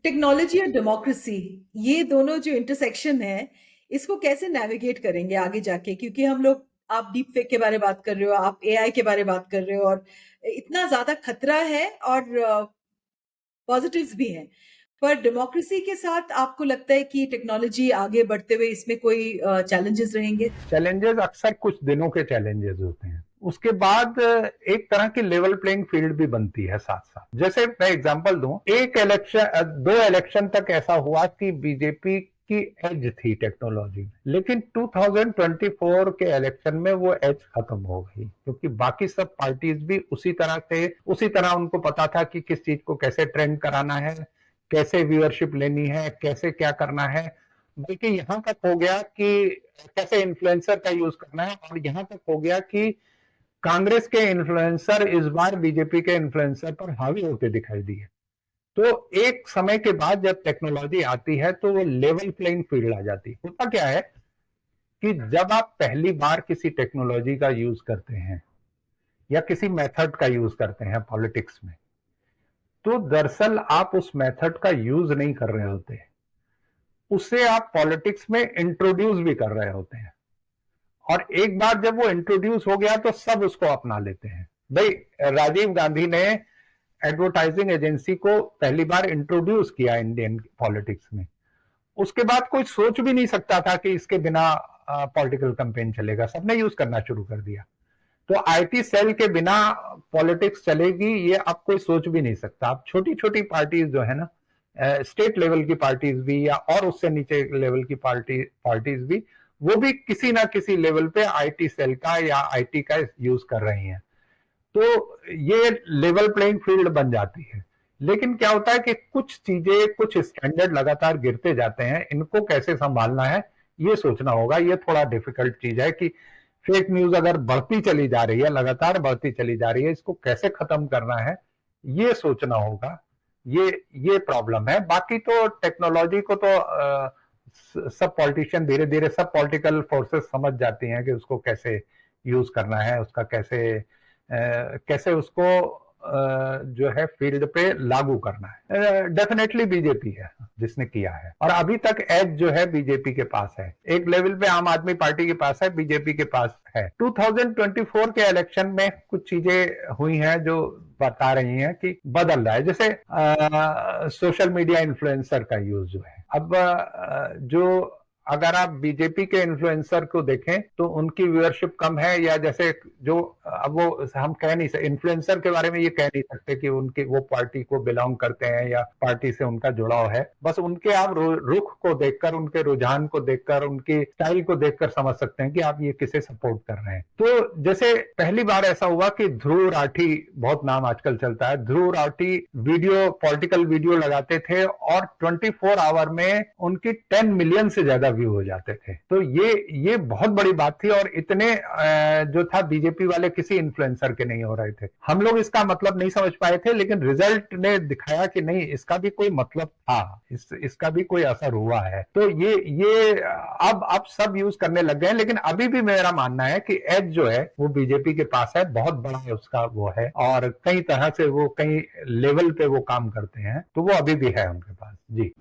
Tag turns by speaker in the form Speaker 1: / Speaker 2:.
Speaker 1: Technology और democracy, ये दोनों जो इंटरसेक्शन है, इसको कैसे नेविगेट करेंगे आगे जाके? क्योंकि हम लोग, आप डीप फेक के बारे में बात कर रहे हो, आप एआई के बारे में बात कर रहे हो, और इतना ज्यादा खतरा है और पॉजिटिव्स भी हैं। पर डेमोक्रेसी के साथ आपको लगता है कि टेक्नोलॉजी आगे बढ़ते हुए इसमें कोई चैलेंजेस रहेंगे?
Speaker 2: चैलेंजेस अक्सर कुछ दिनों के चैलेंजेस होते हैं, उसके बाद एक तरह की लेवल प्लेइंग फील्ड भी बनती है साथ साथ। जैसे मैं एग्जांपल दूं, एक इलेक्शन, 2 इलेक्शन तक ऐसा हुआ कि बीजेपी की एज थी टेक्नोलॉजी में, लेकिन 2024 के इलेक्शन में वो एज खत्म हो गई, क्योंकि बाकी सब पार्टीज भी उसी तरह थे, उसी तरह उनको पता था कि किस चीज को कैसे ट्रेंड कराना है, कैसे व्यूअरशिप लेनी है, कैसे क्या करना है। बल्कि यहां तक हो गया कि कैसे इन्फ्लुएंसर का यूज करना है, और यहां तक हो गया कि कांग्रेस के इन्फ्लुएंसर इस बार बीजेपी के इन्फ्लुएंसर पर हावी होते दिखाई दिए। तो एक समय के बाद जब टेक्नोलॉजी आती है तो वो लेवल प्लेइंग फील्ड आ जाती है। होता क्या है कि जब आप पहली बार किसी टेक्नोलॉजी का यूज करते हैं या किसी मेथड का यूज करते हैं पॉलिटिक्स में, तो दरअसल आप उस मेथड का यूज नहीं कर रहे होते, उसे आप पॉलिटिक्स में इंट्रोड्यूस भी कर रहे होते हैं। और एक बार जब वो इंट्रोड्यूस हो गया तो सब उसको अपना लेते हैं। भाई, राजीव गांधी ने एडवर्टाइजिंग एजेंसी को पहली बार इंट्रोड्यूस किया इंडियन पॉलिटिक्स में, उसके बाद कोई सोच भी नहीं सकता था कि इसके बिना पॉलिटिकल कैंपेन चलेगा, सबने यूज करना शुरू कर दिया। तो आईटी सेल के बिना पॉलिटिक्स चलेगी ये अब कोई सोच भी नहीं सकता। अब छोटी छोटी पार्टीज जो है ना, स्टेट लेवल की पार्टीज भी या और उससे नीचे लेवल की पार्टीज भी, वो भी किसी ना किसी लेवल पे आईटी सेल का या आईटी का यूज कर रही हैं। तो ये लेवल प्लेइंग फील्ड बन जाती है। लेकिन क्या होता है कि कुछ चीजें, कुछ स्टैंडर्ड लगातार गिरते जाते हैं, इनको कैसे संभालना है ये सोचना होगा। ये थोड़ा डिफिकल्ट चीज है कि फेक न्यूज अगर बढ़ती चली जा रही है, लगातार बढ़ती चली जा रही है, इसको कैसे खत्म करना है ये सोचना होगा। ये प्रॉब्लम है। बाकी तो टेक्नोलॉजी को तो सब पॉलिटिशियन धीरे धीरे, सब पॉलिटिकल फोर्सेस समझ जाती हैं कि उसको कैसे यूज करना है, उसका कैसे उसको जो है फील्ड पे लागू करना है। डेफिनेटली बीजेपी है जिसने किया है, और अभी तक एज जो है बीजेपी के पास है। एक लेवल पे आम आदमी पार्टी के पास है, बीजेपी के पास है। 2024 के इलेक्शन में कुछ चीजें हुई हैं जो बता रही हैं कि बदल रहा है। जैसे सोशल मीडिया इन्फ्लुएंसर का यूज जो है, अब जो अगर आप बीजेपी के इन्फ्लुएंसर को देखें तो उनकी व्यूअरशिप कम है, या जैसे जो, अब वो हम कह नहीं सकते, इन्फ्लुएंसर के बारे में ये कह नहीं सकते कि उनके वो पार्टी को बिलोंग करते हैं या पार्टी से उनका जुड़ाव है। बस उनके आप रुख को देखकर, उनके रुझान को देखकर, उनकी स्टाइल को देखकर समझ सकते हैं कि आप ये किसे सपोर्ट कर रहे हैं। तो जैसे पहली बार ऐसा हुआ कि ध्रुव राठी, बहुत नाम आजकल चलता है, Dhruv Rathee video, political video लगाते थे और 24 आवर में उनकी 10 मिलियन से ज्यादा व्यू हो जाते थे। तो ये बहुत बड़ी बात थी, और इतने जो था बीजेपी वाले किसी इन्फ्लुएंसर के नहीं हो रहे थे। हम लोग इसका मतलब नहीं समझ पाए थे, लेकिन रिजल्ट ने दिखाया कि नहीं, इसका भी कोई मतलब था, इसका भी कोई असर हुआ है। तो ये अब सब यूज करने लग गए हैं। लेकिन अभी भी मेरा मानना है कि एज जो है वो बीजेपी के पास है, बहुत बड़ा है उसका वो है, और कई तरह से वो कई लेवल पे वो काम करते हैं, तो वो अभी भी है उनके पास। जी।